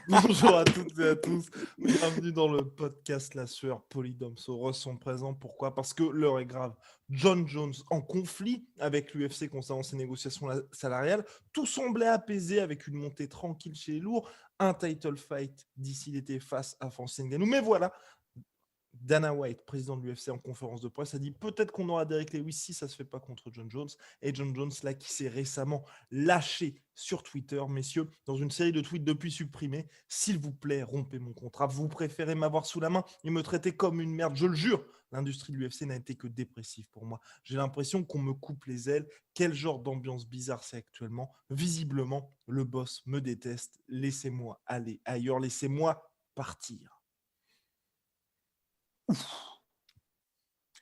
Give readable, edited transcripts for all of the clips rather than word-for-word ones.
Bonjour à toutes et à tous. Bienvenue dans le podcast La Sueur. Polydomso sont présents. Pourquoi? Parce que l'heure est grave. John Jones en conflit avec l'UFC concernant ses négociations salariales. Tout semblait apaisé avec une montée tranquille chez les lourds. Un title fight d'ici l'été face à Francis Ngannou. Mais voilà, Dana White, président de l'UFC en conférence de presse, a dit peut-être qu'on aura Derrick Lewis si ça ne se fait pas contre John Jones. Et John Jones, là, qui s'est récemment lâché sur Twitter, messieurs, dans une série de tweets depuis supprimés, s'il vous plaît, rompez mon contrat. Vous préférez m'avoir sous la main et me traiter comme une merde, je le jure. L'industrie de l'UFC n'a été que dépressive pour moi. J'ai l'impression qu'on me coupe les ailes. Quel genre d'ambiance bizarre c'est actuellement. Visiblement, le boss me déteste. Laissez-moi aller ailleurs, laissez-moi partir.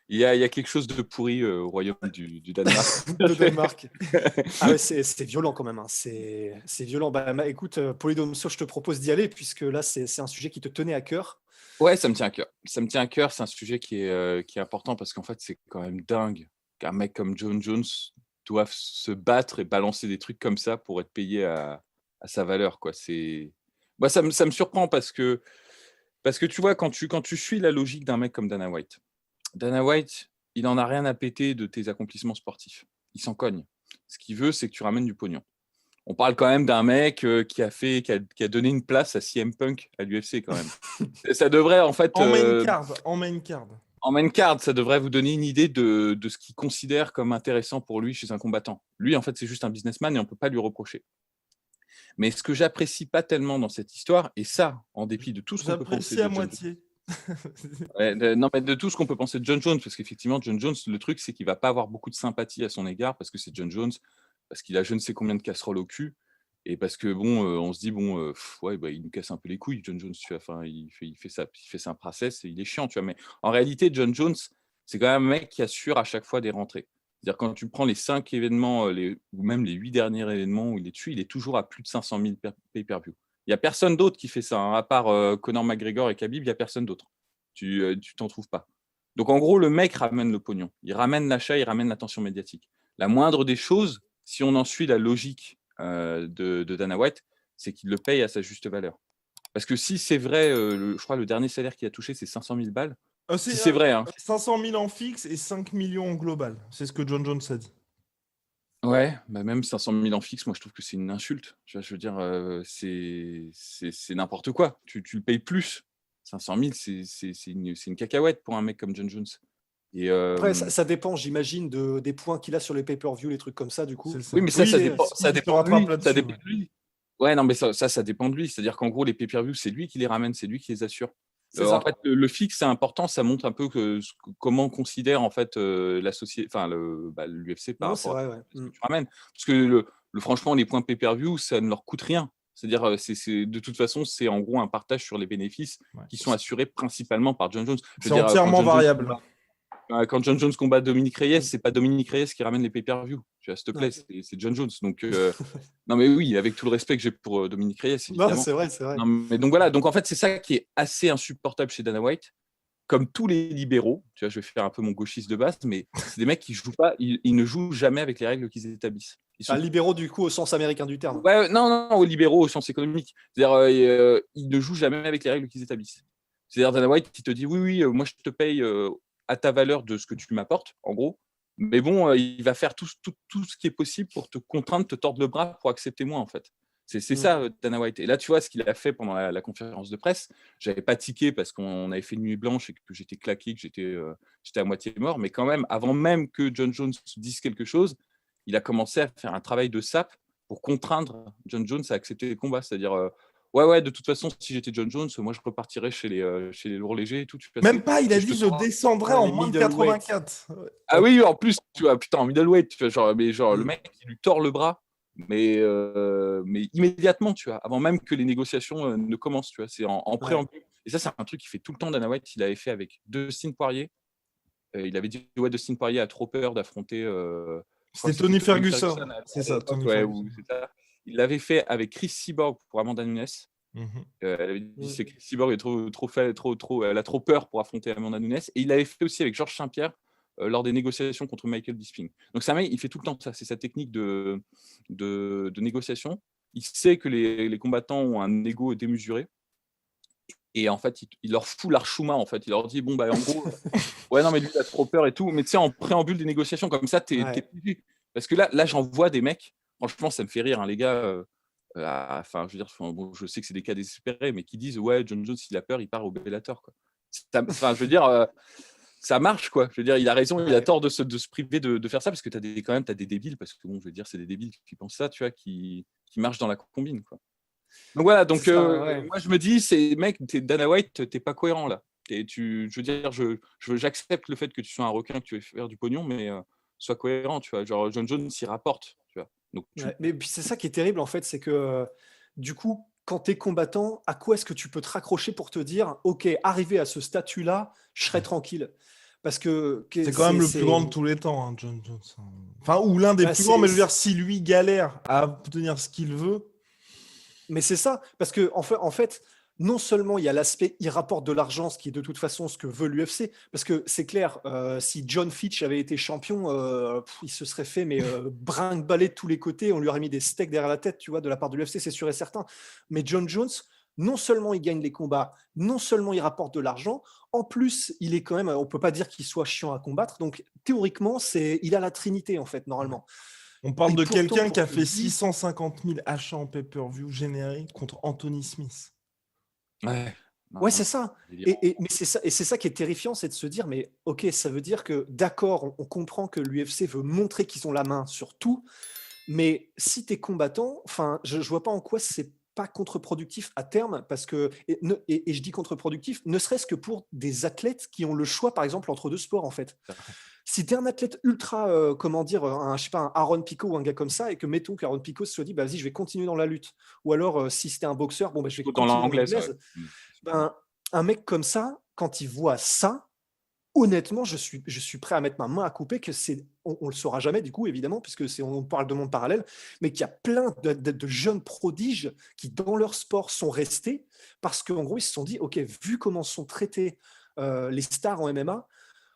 Il y a quelque chose de pourri au royaume du Danemark. De Danemark. Ah ouais, c'est violent quand même. Hein. C'est violent. Écoute, Polydomso, je te propose d'y aller puisque là, c'est un sujet qui te tenait à cœur. Ouais, ça me tient à cœur. Ça me tient à cœur. C'est un sujet qui est important parce qu'en fait, c'est quand même dingue qu'un mec comme John Jones doive se battre et balancer des trucs comme ça pour être payé à sa valeur, quoi. Moi, ça me surprend parce que tu vois, quand tu suis la logique d'un mec comme Dana White, il en a rien à péter de tes accomplissements sportifs. Il s'en cogne. Ce qu'il veut, c'est que tu ramènes du pognon. On parle quand même d'un mec qui a donné une place à CM Punk à l'UFC quand même. Ça devrait en fait... En main card. En main card, ça devrait vous donner une idée de ce qu'il considère comme intéressant pour lui chez un combattant. Lui, en fait, c'est juste un businessman et on ne peut pas lui reprocher. Mais ce que j'apprécie pas tellement dans cette histoire, et ça, en dépit de tout ce qu'on peut penser J'apprécie à moitié. Non, mais de tout ce qu'on peut penser de John Jones, parce qu'effectivement, John Jones, le truc, c'est qu'il va pas avoir beaucoup de sympathie à son égard, parce que c'est John Jones, parce qu'il a je ne sais combien de casseroles au cul, et parce que on se dit il nous casse un peu les couilles, John Jones, tu vois, enfin, il fait ça un process, et il est chiant, tu vois. Mais en réalité, John Jones, c'est quand même un mec qui assure à chaque fois des rentrées. C'est-à-dire quand tu prends les 5 événements, ou même les 8 derniers événements où il est dessus, il est toujours à plus de 500 000 pay-per-view. Il n'y a personne d'autre qui fait ça, hein, à part Conor McGregor et Khabib, il n'y a personne d'autre. Tu t'en trouves pas. Donc en gros, le mec ramène le pognon, il ramène l'achat, il ramène l'attention médiatique. La moindre des choses, si on en suit la logique de Dana White, c'est qu'il le paye à sa juste valeur. Parce que si c'est vrai, je crois le dernier salaire qu'il a touché, c'est 500 000 balles. Si c'est vrai. Hein. 500 000 en fixe et 5 millions en global. C'est ce que John Jones a dit. Ouais, même 500 000 en fixe, moi je trouve que c'est une insulte. Tu vois, je veux dire, c'est n'importe quoi. Tu le payes plus. 500 000, c'est une cacahuète pour un mec comme John Jones. Et Après, ça dépend, j'imagine, des points qu'il a sur les pay-per-view, les trucs comme ça, du coup. Oui, mais ça dépend de lui. Ouais, non, mais ça dépend de lui. C'est-à-dire qu'en gros, les pay-per-view, c'est lui qui les ramène, c'est lui qui les assure. En fait, le fixe, c'est important. Ça montre un peu comment on considère en fait la société, enfin l'UFC par rapport à ce que tu ramènes. Parce que franchement, les points pay-per-view, ça ne leur coûte rien. C'est-à-dire, de toute façon, c'est en gros un partage sur les bénéfices qui sont assurés principalement par John Jones. C'est entièrement variable. Quand John Jones combat Dominique Reyes, c'est pas Dominique Reyes qui ramène les pay-per-view. Tu vois, s'il te plaît, c'est John Jones. Donc, non, mais oui, avec tout le respect que j'ai pour Dominique Reyes, évidemment. Non, c'est vrai. Non, mais donc voilà. Donc en fait, c'est ça qui est assez insupportable chez Dana White. Comme tous les libéraux, tu vois, je vais faire un peu mon gauchiste de base, mais c'est des mecs qui jouent pas, ils ne jouent jamais avec les règles qu'ils établissent. Libéraux du coup au sens américain du terme. Ouais, non, aux libéraux au sens économique. C'est-à-dire, ils ne jouent jamais avec les règles qu'ils établissent. C'est-à-dire Dana White qui te dit oui, moi je te paye à ta valeur de ce que tu m'apportes, en gros. Mais bon, il va faire tout ce qui est possible pour te contraindre, te tordre le bras pour accepter moi, en fait. C'est ça, Dana White. Et là, tu vois, ce qu'il a fait pendant la conférence de presse, j'avais pas tiqué parce qu'on avait fait une nuit blanche et que j'étais claqué, que j'étais à moitié mort. Mais quand même, avant même que John Jones dise quelque chose, il a commencé à faire un travail de sape pour contraindre John Jones à accepter les combats. C'est-à-dire, ouais, de toute façon, si j'étais John Jones, moi, je repartirais chez les lourds légers et tout. Même pas, il a dit je descendrais en moins de 84. Ah oui, en plus, tu vois, putain, en middleweight, tu vois, le mec, il lui tord le bras, mais immédiatement, tu vois, avant même que les négociations ne commencent, tu vois, c'est en préambule. Et ça, c'est un truc qu'il fait tout le temps, Dana White. Il avait fait avec Dustin Poirier. Il avait dit, Dustin Poirier a trop peur d'affronter... C'était Tony Ferguson. C'est ça, Tony Ferguson. Il l'avait fait avec Chris Cyborg pour Amanda Nunes. Elle avait dit que Chris Cyborg elle a trop peur pour affronter Amanda Nunes. Et il l'avait fait aussi avec Georges Saint-Pierre lors des négociations contre Michael Bisping. Donc ça, il fait tout le temps ça. C'est sa technique de négociation. il sait que les combattants ont un ego démesuré. Et en fait, il leur fout l'archouma, en fait. Il leur dit, bon, bah, en gros, ouais, non, mais lui, il a trop peur et tout. Mais tu sais, en préambule des négociations, comme ça, t'es Ouais. piégé. Parce que là, j'en vois des mecs, franchement, ça me fait rire, hein, les gars. Enfin, je veux dire, bon, je sais que c'est des cas désespérés, mais qui disent, ouais, John Jones, il a peur, il part au Bellator, quoi. Enfin, je veux dire, ça marche, quoi. Je veux dire, il a raison, il a Ouais. tort de se priver de faire ça, parce que quand même, t'as des débiles, parce que bon, je veux dire, c'est des débiles qui pensent ça, tu vois, qui marchent dans la combine, quoi. Donc voilà, donc C'est ça, ouais. moi je me dis, mec, Dana White, t'es pas cohérent là. Je veux dire, j'accepte le fait que tu sois un requin, que tu veux faire du pognon, mais sois cohérent, tu vois. Genre, John Jones s'y rapporte, tu vois. Donc, Ouais. Mais puis c'est ça qui est terrible en fait, c'est que du coup, quand tu es combattant, à quoi est-ce que tu peux te raccrocher pour te dire, ok, arrivé à ce statut-là, je serai tranquille. Parce que C'est quand même le plus grand de tous les temps, hein, John Jones. Enfin, ou l'un des bah, plus grands, mais je veux dire, si lui galère à obtenir ce qu'il veut. Mais c'est ça, parce que en fait, non seulement il y a l'aspect, il rapporte de l'argent, ce qui est de toute façon ce que veut l'UFC, parce que c'est clair, si John Fitch avait été champion, il se serait fait mais brinque-baller de tous les côtés, on lui aurait mis des steaks derrière la tête, tu vois, de la part de l'UFC, c'est sûr et certain. Mais John Jones, non seulement il gagne les combats, non seulement il rapporte de l'argent, en plus il est quand même, on peut pas dire qu'il soit chiant à combattre, donc théoriquement il a la trinité en fait normalement. On parle Et de pourtant, quelqu'un pour qui a te fait dire, 650 000 achats en pay-per-view générés contre Anthony Smith. ouais. Ouais, Non, c'est ça. délirant. Mais c'est ça qui est terrifiant, c'est de se dire, mais ok, ça veut dire que d'accord, on comprend que l'UFC veut montrer qu'ils ont la main sur tout, mais si tu es combattant, enfin, je vois pas en quoi c'est pas contre-productif à terme, parce que, et je dis contre-productif, ne serait-ce que pour des athlètes qui ont le choix, par exemple, entre deux sports, en fait. Si tu es un athlète ultra, comment dire, je sais pas, un Aaron Pico ou un gars comme ça, et que mettons qu'Aaron Pico se soit dit, bah, vas-y, je vais continuer dans la lutte. Ou alors, si c'était un boxeur, bon, bah, je vais Plutôt dans continuer dans l'anglaise, ouais. l'anglaise. Ben, un mec comme ça, quand il voit ça, honnêtement, je suis prêt à mettre ma main à couper que on le saura jamais du coup évidemment puisque on parle de monde parallèle, mais qu'il y a plein de jeunes prodiges qui dans leur sport sont restés parce qu'en gros ils se sont dit ok, vu comment sont traités les stars en MMA,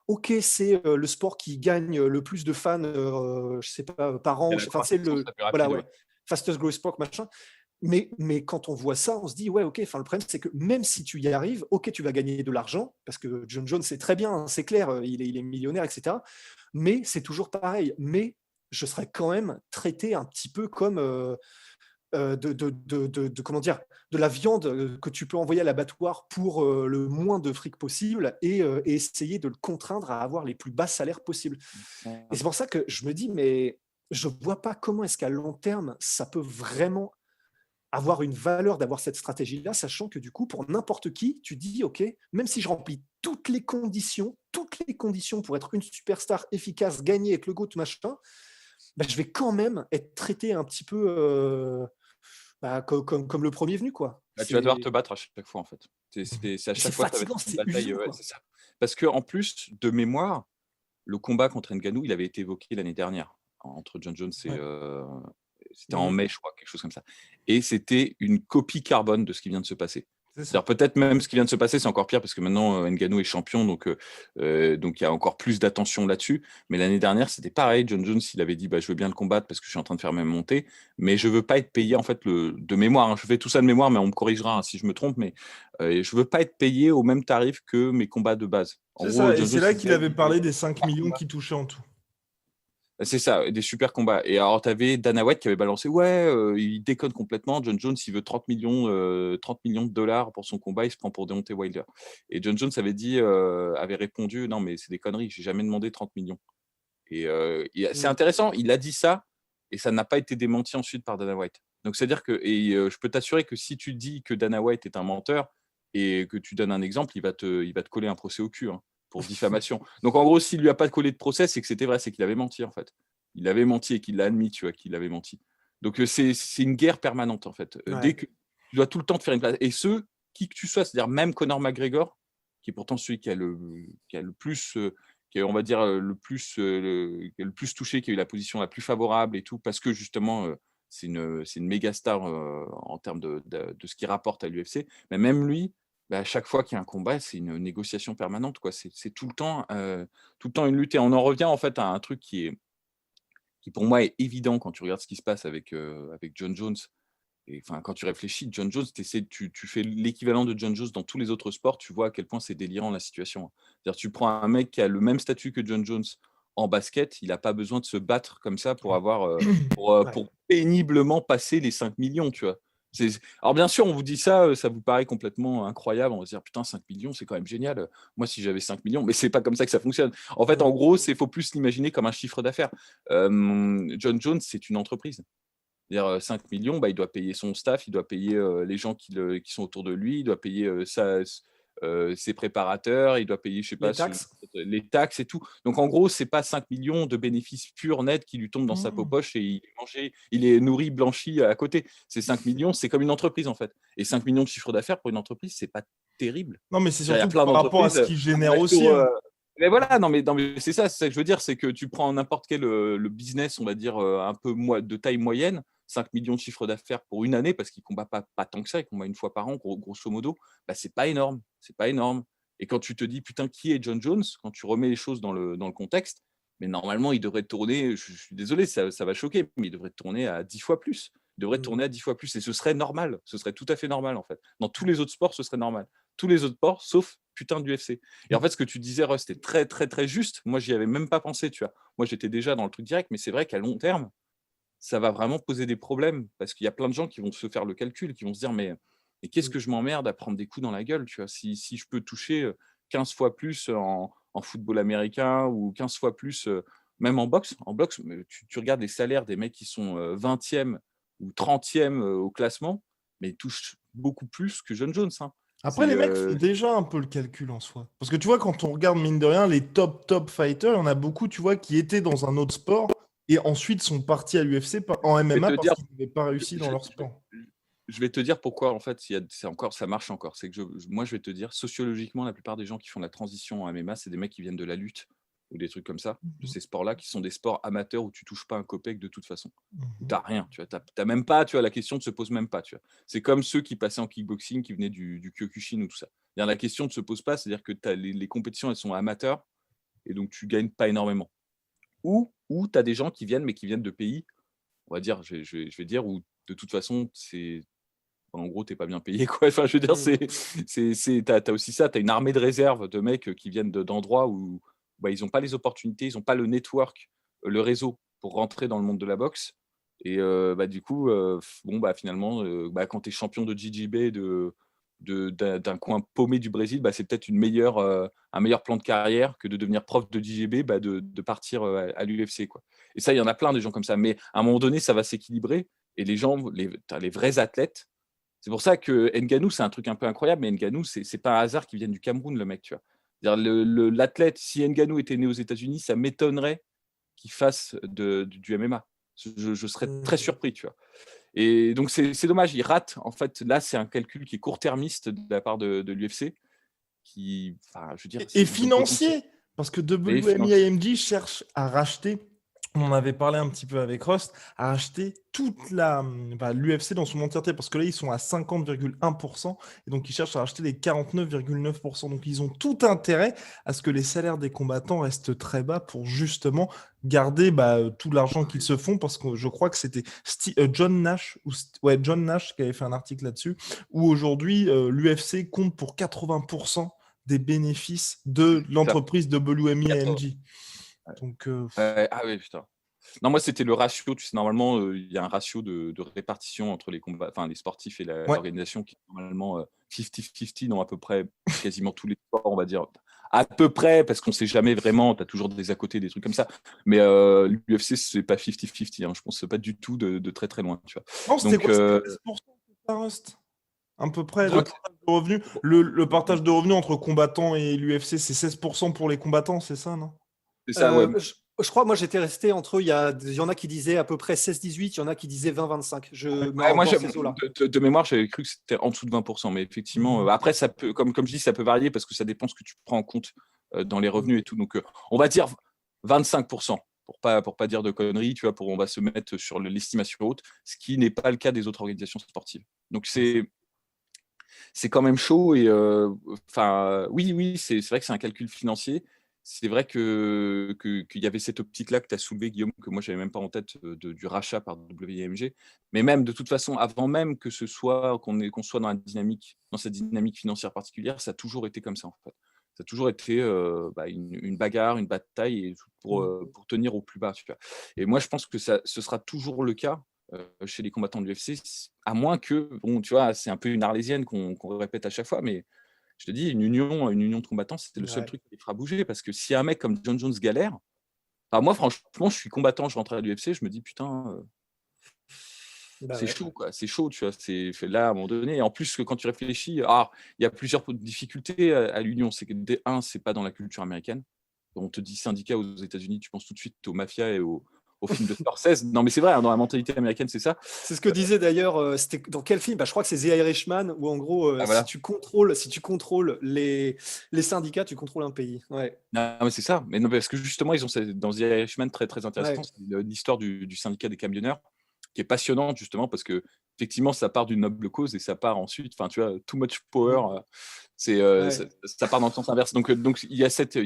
ok, c'est le sport qui gagne le plus de fans, je sais pas, par Il y an, a la enfin c'est croissance le la plus voilà rapide, ouais. ouais, fastest growth sport machin. Mais quand on voit ça, on se dit, ouais, ok, enfin, le problème, c'est que même si tu y arrives, ok, tu vas gagner de l'argent, parce que John Jones, c'est très bien, hein, c'est clair, il est millionnaire, etc. Mais c'est toujours pareil. Mais je serais quand même traité un petit peu comme comment dire, de la viande que tu peux envoyer à l'abattoir pour le moins de fric possible et essayer de le contraindre à avoir les plus bas salaires possibles. Et c'est pour ça que je me dis, mais je vois pas comment est-ce qu'à long terme, ça peut vraiment avoir une valeur d'avoir cette stratégie-là, sachant que du coup, pour n'importe qui, tu dis, OK, même si je remplis toutes les conditions pour être une superstar efficace, gagner, être le GOAT, machin, bah, je vais quand même être traité un petit peu comme le premier venu, quoi. Bah, tu vas devoir te battre à chaque fois, en fait. À C'est chaque fois, ça va être fatigant, une c'est bataille. usant, Ouais, quoi. c'est ça. Parce que en plus, de mémoire, le combat contre Ngannou, il avait été évoqué l'année dernière entre John Jones et Ouais. c'était en mai, je crois, quelque chose comme ça. Et c'était une copie carbone de ce qui vient de se passer. C'est ça. C'est-à-dire peut-être même ce qui vient de se passer, c'est encore pire parce que maintenant Ngannou est champion, donc il y a encore plus d'attention là-dessus. Mais l'année dernière, c'était pareil. John Jones, il avait dit, bah, je veux bien le combattre parce que je suis en train de faire ma montée, mais je veux pas être payé en fait de mémoire, hein. Je fais tout ça de mémoire, mais on me corrigera, hein, si je me trompe. Mais je veux pas être payé au même tarif que mes combats de base. En C'est gros, ça. Et John c'est Jones là il qu'il disait, avait il voulait parlé des 5 super millions combat. qui touchaient en tout. C'est ça, des super combats. Et alors, tu avais Dana White qui avait balancé, ouais, il déconne complètement. John Jones, il veut 30 millions, 30 millions de dollars pour son combat, il se prend pour Deontay Wilder. Et John Jones avait répondu, non, mais c'est des conneries, j'ai jamais demandé 30 millions. Et c'est Mm. intéressant, il a dit ça, et ça n'a pas été démenti ensuite par Dana White. Donc, c'est-à-dire que, je peux t'assurer que si tu dis que Dana White est un menteur et que tu donnes un exemple, il va te coller un procès au cul, hein, pour diffamation. Donc, en gros, s'il lui a pas collé de procès, c'est que c'était vrai, c'est qu'il avait menti, en fait. Il avait menti et qu'il l'a admis, tu vois, qu'il avait menti. Donc, c'est une guerre permanente, en fait. Dès Ouais. que tu dois tout le temps te faire une place. Et qui que tu sois, c'est-à-dire même Conor McGregor, qui est pourtant celui qui a le plus. Qui est, on va dire, qui a le plus touché, qui a eu la position la plus favorable et tout, parce que justement, c'est une méga star en termes de ce qu'il rapporte à l'UFC. Mais même lui, bah, à chaque fois qu'il y a un combat, c'est une négociation permanente, quoi. C'est tout le temps une lutte. Et on en revient en fait à un truc qui pour moi est évident quand tu regardes ce qui se passe avec John Jones Et enfin, quand tu réfléchis, John Jones, tu fais l'équivalent de John Jones dans tous les autres sports, tu vois à quel point c'est délirant la situation. C'est-à-dire, tu prends un mec qui a le même statut que John Jones en basket, il n'a pas besoin de se battre comme ça pour Ouais. pour péniblement passer les 5 millions, tu vois. Alors bien sûr, on vous dit ça, ça vous paraît complètement incroyable, on va se dire putain 5 millions, c'est quand même génial. Moi, si j'avais 5 millions, mais c'est pas comme ça que ça fonctionne. En fait, en gros, faut plus l'imaginer comme un chiffre d'affaires. John Jones, c'est une entreprise. C'est-à-dire 5 millions, bah, il doit payer son staff, il doit payer les gens qui sont autour de lui, il doit payer ses préparateurs, il doit payer, je sais Les pas, taxes. les taxes et tout. Donc en gros, c'est pas 5 millions de bénéfices purs nets qui lui tombent dans sa Mmh. poche et il est nourri, blanchi à côté. C'est 5 millions, c'est comme une entreprise en fait. Et 5 millions de chiffre d'affaires pour une entreprise, c'est pas terrible. Non, mais c'est Il y a surtout plein par rapport à d'entreprises, ce qu'il un génère aussi. resto, Hein. mais voilà, non, mais c'est ça que je veux dire, c'est que tu prends n'importe quel le business, on va dire, un peu de taille moyenne, 5 millions de chiffre d'affaires pour une année, parce qu'il ne combat pas tant que ça, il combat une fois par an, grosso modo, bah, c'est pas énorme. C'est pas énorme. Et quand tu te dis, putain, qui est John Jones, quand tu remets les choses dans le contexte, mais normalement, il devrait tourner, je suis désolé, ça va choquer, mais il devrait tourner à 10 fois plus. Il devrait tourner à 10 fois plus. Et ce serait normal. Ce serait tout à fait normal, en fait. Dans tous les autres sports, ce serait normal. Tous les autres sports, sauf putain du UFC. Et en fait, ce que tu disais, Russ, c'était très, très, très juste. Moi, j'y avais même pas pensé, tu vois. Moi, j'étais déjà dans le truc direct, mais c'est vrai qu'à long terme, ça va vraiment poser des problèmes parce qu'il y a plein de gens qui vont se faire le calcul, qui vont se dire mais qu'est-ce que je m'emmerde à prendre des coups dans la gueule, tu vois, si je peux toucher 15 fois plus en football américain ou 15 fois plus, même en boxe, mais tu regardes les salaires des mecs qui sont 20e ou 30e au classement, mais ils touchent beaucoup plus que John Jones. Hein. Après, C'est, les mecs font déjà un peu le calcul en soi. Parce que tu vois, quand on regarde, mine de rien, les top fighters, il y en a beaucoup, tu vois, qui étaient dans un autre sport et ensuite sont partis à l'UFC en je vais MMA te parce dire, qu'ils n'avaient pas réussi dans je- leur je vais sport. je vais te dire pourquoi, en fait, ça marche encore. C'est que moi, je vais te dire, sociologiquement, la plupart des gens qui font la transition en MMA, c'est des mecs qui viennent de la lutte ou des trucs comme ça, de Mhm. ces sports-là, qui sont des sports amateurs où tu touches pas un copec de toute façon. Où Mhm. t'as rien, tu vois. T'as même pas, tu vois, la question ne se pose même pas, tu vois. C'est comme ceux qui passaient en kickboxing, qui venaient du Kyokushin ou tout ça. C'est-à-dire, la question ne se pose pas, c'est-à-dire que les compétitions, elles sont amateurs et donc tu gagnes pas énormément. Ou tu as des gens qui viennent, mais qui viennent de pays, on va dire, je vais dire, où de toute façon, en gros, t'es pas bien payé, quoi. Enfin, je veux dire, t'as aussi ça, t'as une armée de réserve de mecs qui viennent d'endroits où bah, ils n'ont pas les opportunités, ils n'ont pas le network, le réseau pour rentrer dans le monde de la boxe. Et bah, du coup, bon, bah, finalement, bah, quand tu es champion de JJB d'un coin paumé du Brésil, bah, c'est peut-être un meilleur plan de carrière que de devenir prof de JJB, bah, de partir à l'UFC, quoi. Et ça, il y en a plein des gens comme ça. Mais à un moment donné, ça va s'équilibrer. Et t'as les vrais athlètes. C'est pour ça que Ngannou, c'est un truc un peu incroyable, mais Ngannou, c'est pas un hasard qu'il vienne du Cameroun, le mec, tu vois. C'est-à-dire, l'athlète, si Ngannou était né aux États-Unis, ça m'étonnerait qu'il fasse du MMA. Je serais très Mhm. surpris, tu vois. Et donc, c'est dommage, il rate. En fait, là, c'est un calcul qui est court-termiste de la part de l'UFC, enfin, je veux dire, Et ils ont le potentiel. financier, parce que Et financier. WMI-AMG cherche à racheter, on en avait parlé un petit peu avec Rust, à racheter toute l'UFC dans son entièreté, parce que là, ils sont à 50,1%, et donc ils cherchent à racheter les 49,9%. Donc ils ont tout intérêt à ce que les salaires des combattants restent très bas pour justement garder tout l'argent qu'ils se font, parce que je crois que c'était John Nash, John Nash qui avait fait un article là-dessus, où aujourd'hui, l'UFC compte pour 80% des bénéfices de Ça, l'entreprise WMI 80. AMG. Donc, Ah oui, putain. Non, moi, c'était le ratio. Tu sais, normalement, il y a un ratio de répartition entre les sportifs et ouais. l'organisation qui est normalement 50-50 dans à peu près quasiment tous les sports, on va dire. À peu près, parce qu'on ne sait jamais vraiment, tu as toujours des à côté, des trucs comme ça. Mais l'UFC, c'est pas 50-50. Hein. Je pense pas du tout de très très loin. Tu vois. Non, c'était Donc, quoi? C'était 10%, ça reste à peu près je le crois que partage de revenus. Le partage de revenus entre combattants et l'UFC, c'est 16% pour les combattants, c'est ça, non? c'est ça, ouais. Je crois, moi, j'étais resté entre eux. Il y en a qui disaient à peu près 16-18, il y en a qui disaient 20-25. Ouais, moi, Dans ces eaux-là. de mémoire, j'avais cru que c'était en dessous de 20%. Mais effectivement, Mhm. après, ça peut, comme je dis, ça peut varier parce que ça dépend ce que tu prends en compte dans les revenus et tout. Donc, on va dire 25%, pour pas dire de conneries, tu vois, on va se mettre sur l'estimation haute, ce qui n'est pas le cas des autres organisations sportives. Donc, c'est quand même chaud. Et enfin, oui, c'est vrai que c'est un calcul financier. c'est vrai qu'il y avait cette optique-là que tu as soulevée, Guillaume, que moi, je n'avais même pas en tête du rachat par WMG. Mais même, de toute façon, avant même que ce soit, qu'on soit dans cette dynamique financière particulière, ça a toujours été comme ça, en fait. Ça a toujours été une bagarre, une bataille pour tenir au plus bas. Tu vois. Et moi, je pense que ce sera toujours le cas chez les combattants de l'UFC, à moins que, bon, tu vois, c'est un peu une arlésienne qu'on répète à chaque fois, mais je te dis, une union de combattants, c'était le seul truc qui les fera bouger. Parce que si un mec comme John Jones galère, moi, franchement, je suis combattant, je rentre à l'UFC, je me dis, putain, c'est chaud, quoi. C'est chaud, tu vois. C'est là, à un moment donné. Et en plus, quand tu réfléchis, il y a plusieurs difficultés à l'union. C'est que, c'est pas dans la culture américaine. On te dit syndicat aux États-Unis, tu penses tout de suite aux mafias et aux films de Scorsese. Non, mais c'est vrai, dans la mentalité américaine, c'est ça. C'est ce que disait d'ailleurs, c'était dans quel film? Je crois que c'est The Irishman, où en gros, voilà. si tu contrôles les syndicats, tu contrôles un pays. Ouais. Non, mais c'est ça. Mais non, parce que justement, ils ont dans The Irishman très, très intéressant, c'est l'histoire du syndicat des camionneurs, qui est passionnante justement parce que effectivement ça part d'une noble cause et ça part ensuite, enfin tu vois, too much power, ça part dans le sens inverse. Donc il y a cette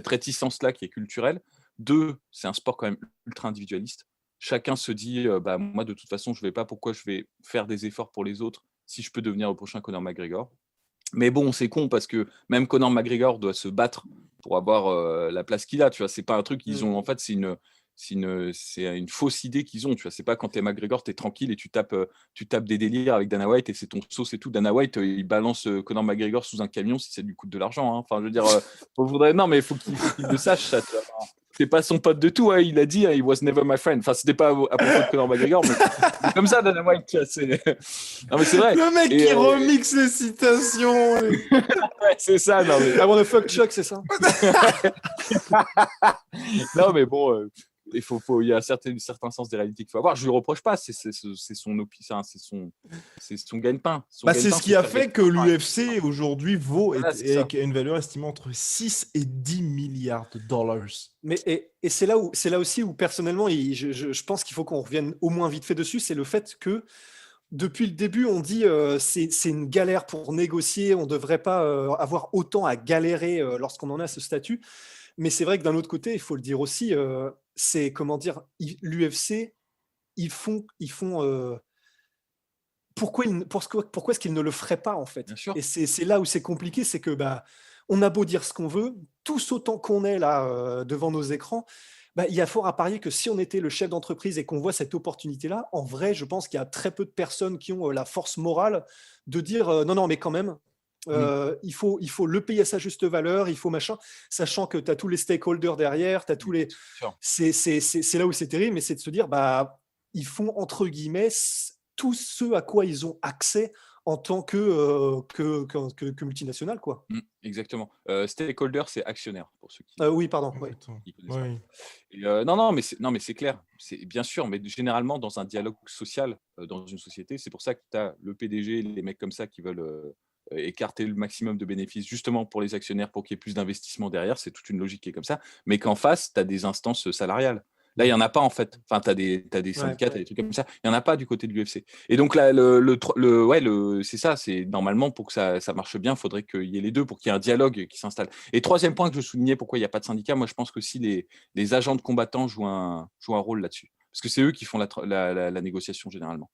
réticence là qui est culturelle. Deux, c'est un sport quand même ultra individualiste. Chacun se dit moi de toute façon je vais pas, pourquoi je vais faire des efforts pour les autres si je peux devenir le prochain Conor McGregor. Mais bon, c'est con parce que même Conor McGregor doit se battre pour avoir la place qu'il a, tu vois. C'est pas un truc qu'ils ont, en fait, c'est une fausse idée qu'ils ont, tu vois. C'est pas quand t'es McGregor, t'es tranquille et tu tapes des délires avec Dana White et c'est ton sauce et tout. Dana White, il balance Conor McGregor sous un camion si ça lui coûte de l'argent, hein. Enfin, je veux dire, non, mais il faut qu'il le sache, ça, tu vois. C'est pas son pote de tout, hein. Il a dit, he was never my friend. Enfin, c'était pas à propos de Conor McGregor, mais c'est comme ça, Dana White, tu vois. Non, mais c'est vrai. Le mec qui remixe les citations. Ouais, c'est ça, non, mais. I wanna fuck Chuck, c'est ça. Non, mais bon, il y a un certain sens des réalités qu'il faut avoir. Je lui reproche pas, c'est son gagne-pain. C'est ce qui a fait que l'UFC aujourd'hui vaut une valeur estimée entre 6 et 10 milliards de dollars. Mais et c'est là aussi où personnellement, je pense qu'il faut qu'on revienne au moins vite fait dessus, c'est le fait que depuis le début, on dit c'est une galère pour négocier, on ne devrait pas avoir autant à galérer lorsqu'on en a ce statut. Mais c'est vrai que d'un autre côté, il faut le dire aussi, c'est comment dire, l'UFC, ils font pourquoi est-ce qu'ils ne le feraient pas en fait? Et c'est là où c'est compliqué, c'est que on a beau dire ce qu'on veut, tous autant qu'on est là devant nos écrans, il y a fort à parier que si on était le chef d'entreprise et qu'on voit cette opportunité-là, en vrai, je pense qu'il y a très peu de personnes qui ont la force morale de dire non, mais quand même, il faut le payer à sa juste valeur, il faut machin, sachant que tu as tous les stakeholders derrière, tu as tous les. C'est là où c'est terrible, mais c'est de se dire ils font entre guillemets tout ce à quoi ils ont accès en tant que multinationale, quoi. Exactement. Stakeholder, c'est actionnaire pour ceux qui. Oui, pardon. Oui. Et, non, mais c'est clair. C'est bien sûr, mais généralement dans un dialogue social, dans une société, c'est pour ça que tu as le PDG, les mecs comme ça qui veulent écarter le maximum de bénéfices justement pour les actionnaires, pour qu'il y ait plus d'investissement derrière. C'est toute une logique qui est comme ça. Mais qu'en face, tu as des instances salariales. Là, il n'y en a pas en fait. Enfin, tu as des syndicats, tu as des trucs comme ça. Il n'y en a pas du côté de l'UFC. Et donc, là, c'est ça. C'est normalement, pour que ça marche bien, il faudrait qu'il y ait les deux, pour qu'il y ait un dialogue qui s'installe. Et troisième point que je soulignais, pourquoi il n'y a pas de syndicat, moi, je pense que si les agents de combattants jouent un rôle là-dessus. Parce que c'est eux qui font la négociation généralement.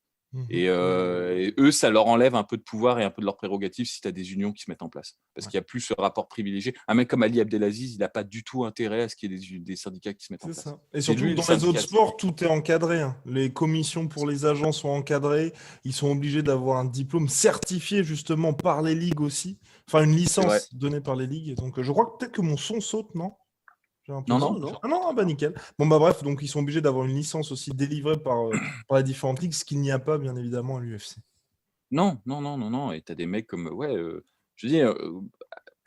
Et eux, ça leur enlève un peu de pouvoir et un peu de leurs prérogatives si tu as des unions qui se mettent en place. Parce qu'il n'y a plus ce rapport privilégié. Un mec comme Ali Abdelaziz, il n'a pas du tout intérêt à ce qu'il y ait des syndicats qui se mettent en place. Ça. Et surtout, dans les autres sports, tout est encadré. Hein. Les commissions pour les agents sont encadrées. Ils sont obligés d'avoir un diplôme certifié justement par les ligues aussi. Enfin, une licence donnée par les ligues. Donc, je crois que peut-être que mon son saute, non ? Non. Ah non, nickel. Bon, bref, donc ils sont obligés d'avoir une licence aussi délivrée par les différentes ligues, ce qu'il n'y a pas, bien évidemment, à l'UFC. Non. Et tu as des mecs comme. Je veux dire,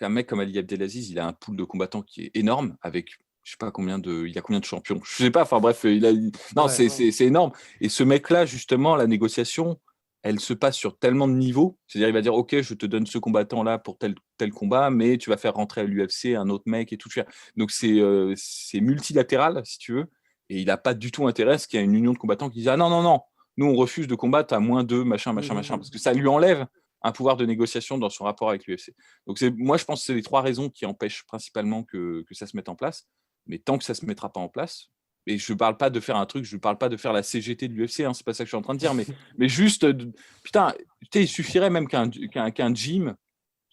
un mec comme Ali Abdelaziz, il a un pool de combattants qui est énorme, avec. Je sais pas il a combien de champions. Je sais pas, enfin bref, c'est énorme. Et ce mec-là, justement, la négociation, elle se passe sur tellement de niveaux. C'est-à-dire, il va dire, OK, je te donne ce combattant-là pour tel combat, mais tu vas faire rentrer à l'UFC un autre mec et tout. Donc, c'est multilatéral, si tu veux. Et il n'a pas du tout intérêt à ce qu'il y ait une union de combattants qui dise, ah non, nous, on refuse de combattre à -2, machin. Parce que ça lui enlève un pouvoir de négociation dans son rapport avec l'UFC. Donc moi, je pense que c'est les 3 raisons qui empêchent principalement que ça se mette en place. Mais tant que ça ne se mettra pas en place, et je ne parle pas de faire un truc, je ne parle pas de faire la CGT de l'UFC, hein, c'est pas ça que je suis en train de dire, mais juste, putain, il suffirait même qu'un gym,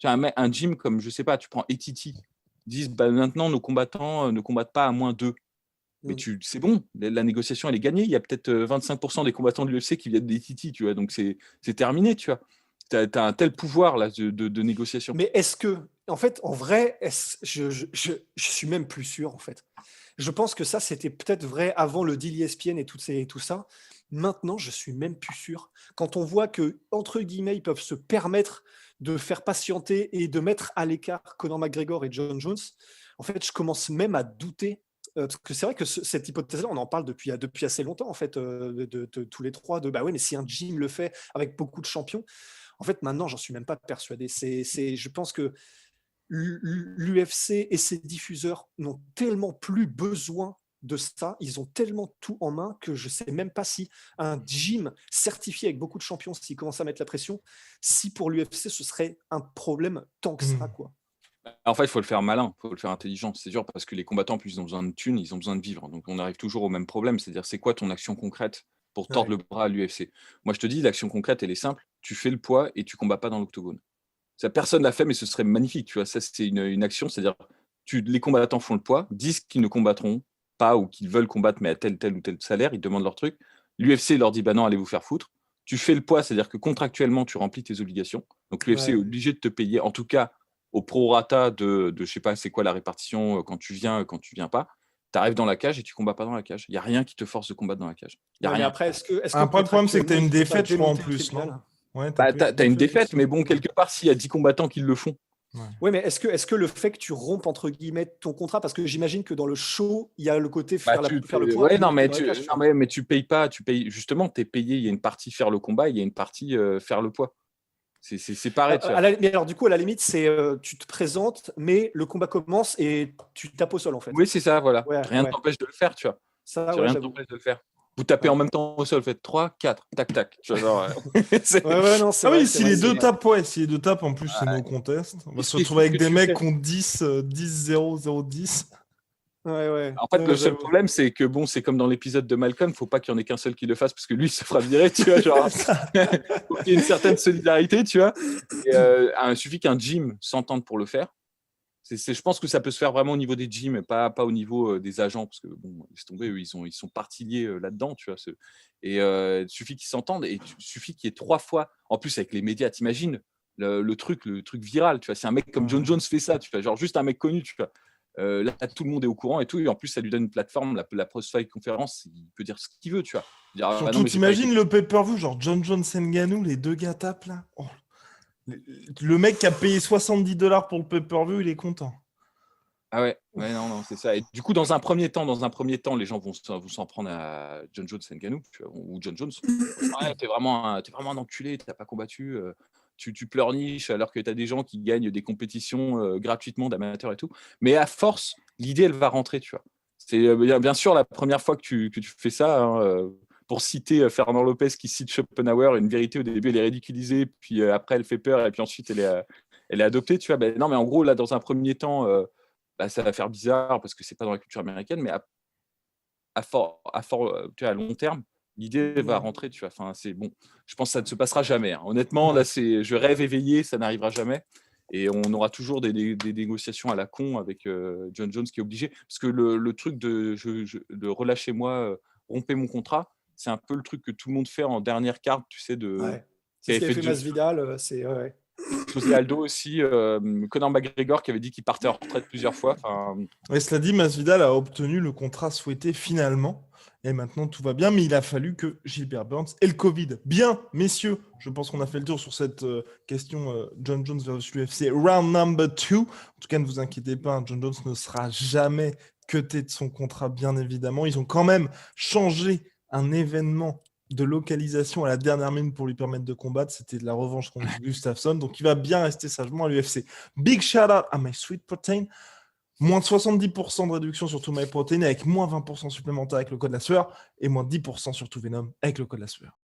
un gym comme, je sais pas, tu prends ATT, disent maintenant nos combattants ne combattent pas à -2. Mais c'est bon, la négociation elle est gagnée. Il y a peut-être 25% des combattants de l'UFC qui viennent des Titi, tu vois, donc c'est terminé, tu vois. Tu as un tel pouvoir là de négociation. Mais est-ce que, en fait, en vrai, je suis même plus sûr, en fait. Je pense que ça, c'était peut-être vrai avant le deal ESPN et tout ça. Maintenant, je suis même plus sûr. Quand on voit que, entre guillemets, ils peuvent se permettre de faire patienter et de mettre à l'écart Conor McGregor et John Jones, en fait, je commence même à douter. Parce que c'est vrai que cette hypothèse-là, on en parle depuis assez longtemps, en fait, de tous les 3, bah oui, mais si un gym le fait avec beaucoup de champions, en fait, maintenant, j'en suis même pas persuadé. Je pense que l'UFC et ses diffuseurs n'ont tellement plus besoin de ça, ils ont tellement tout en main que je sais même pas si un gym certifié avec beaucoup de champions, s'il commence à mettre la pression, si pour l'UFC ce serait un problème tant que ça, quoi. En fait, il faut le faire malin, il faut le faire intelligent, c'est dur, parce que les combattants, en plus, ils ont besoin de thunes, ils ont besoin de vivre. Donc, on arrive toujours au même problème, c'est-à-dire, c'est quoi ton action concrète pour tordre le bras à l'UFC? Moi, je te dis, l'action concrète, elle est simple, tu fais le poids et tu combats pas dans l'octogone. Ça, personne l'a fait, mais ce serait magnifique, tu vois. Ça, c'est une action, c'est-à-dire, les combattants font le poids, disent qu'ils ne combattront pas ou qu'ils veulent combattre, mais à tel ou tel salaire, ils demandent leur truc. L'UFC leur dit, bah non, allez vous faire foutre. Tu fais le poids, c'est-à-dire que contractuellement, tu remplis tes obligations. Donc, l'UFC est obligé de te payer, en tout cas, au prorata de je sais pas c'est quoi la répartition quand tu viens pas, tu arrives dans la cage et tu combats pas dans la cage. Il y a rien qui te force de combattre dans la cage. Il y a rien. Après, est-ce que le problème c'est que tu as une défaite, je crois, en plus, non? Ouais, tu as une défaite, mais bon, quelque part, s'il y a 10 combattants qui le font. Oui, mais est-ce que le fait que tu rompes, entre guillemets, ton contrat, parce que j'imagine que dans le show, il y a le côté faire le poids. Ouais, non, mais tu payes pas, justement, tu es payé, il y a une partie faire le combat, il y a une partie faire le poids. C'est pareil. Mais alors, du coup, à la limite, c'est tu te présentes, mais le combat commence et tu tapes au sol, en fait. Oui, c'est ça, voilà. Rien ne t'empêche de le faire, tu vois. Rien ne t'empêche de le faire. Vous tapez en même temps au sol, faites 3, 4, tac, tac. Tu vois, genre, oui, si les deux tapent, en plus, c'est no contest. On va se retrouver avec des mecs qui ont 10, 0, 0, 10. En fait, le seul problème, c'est que bon, c'est comme dans l'épisode de Malcolm, faut pas qu'il y en ait qu'un seul qui le fasse parce que lui, il se fera virer, tu vois. Genre, faut qu'il y ait une certaine solidarité, tu vois. Et, il suffit qu'un gym s'entende pour le faire. Je pense que ça peut se faire vraiment au niveau des gyms, pas au niveau des agents, parce que bon, laisse tomber, eux, ils sont partie liés là-dedans, tu vois. Et il suffit qu'ils s'entendent et il suffit qu'il y ait 3 fois. En plus, avec les médias, t'imagines le truc viral, tu vois. Si un mec comme John Jones fait ça, tu vois, genre juste un mec connu, tu vois. Là, tout le monde est au courant et tout. Et en plus, ça lui donne une plateforme, la post-fight conférence, il peut dire ce qu'il veut, tu vois. Surtout, t'imagines le pay-per-view, genre John Jones et Ngannou, les deux gars tapent là. Oh. Le mec qui a payé $70 pour le pay-per-view, il est content. Ah ouais, non, c'est ça. Et du coup, dans un premier temps, les gens vont s'en prendre à John Jones et Ngannou, tu vois, ou John Jones. Ouais, t'es vraiment un enculé, t'as pas combattu. Tu pleurniches alors que tu as des gens qui gagnent des compétitions gratuitement d'amateurs et tout. Mais à force, l'idée, elle va rentrer, tu vois. C'est bien sûr la première fois que tu fais ça, hein, pour citer Fernand Lopez qui cite Schopenhauer, une vérité au début, elle est ridiculisée, puis après, elle fait peur, et puis ensuite, elle est adoptée, tu vois. Ben, non, mais en gros, là, dans un premier temps, ça va faire bizarre parce que c'est pas dans la culture américaine, mais tu vois, à long terme, l'idée va rentrer, tu vois. Enfin, c'est bon. Je pense que ça ne se passera jamais. Hein. Honnêtement, là, je rêve éveillé, ça n'arrivera jamais. Et on aura toujours des négociations à la con avec John Jones qui est obligé. Parce que le truc de relâchez-moi, rompez mon contrat, c'est un peu le truc que tout le monde fait en dernière carte, tu sais. C'est ce qu'a fait Masvidal. C'est José Aldo aussi, Conor McGregor qui avait dit qu'il partait en retraite plusieurs fois. Et cela dit, Masvidal a obtenu le contrat souhaité finalement. Et maintenant, tout va bien, mais il a fallu que Gilbert Burns ait le Covid. Bien, messieurs, je pense qu'on a fait le tour sur cette question John Jones versus l'UFC. Round number 2. En tout cas, ne vous inquiétez pas, John Jones ne sera jamais cuté de son contrat, bien évidemment. Ils ont quand même changé un événement de localisation à la dernière minute pour lui permettre de combattre. C'était de la revanche contre Gustafsson. Donc, il va bien rester sagement à l'UFC. Big shout-out à My Sweet Protein. Moins de 70% de réduction sur tout MyProtein avec moins 20% supplémentaire avec le code la sueur et moins 10% sur tout Venom avec le code la sueur.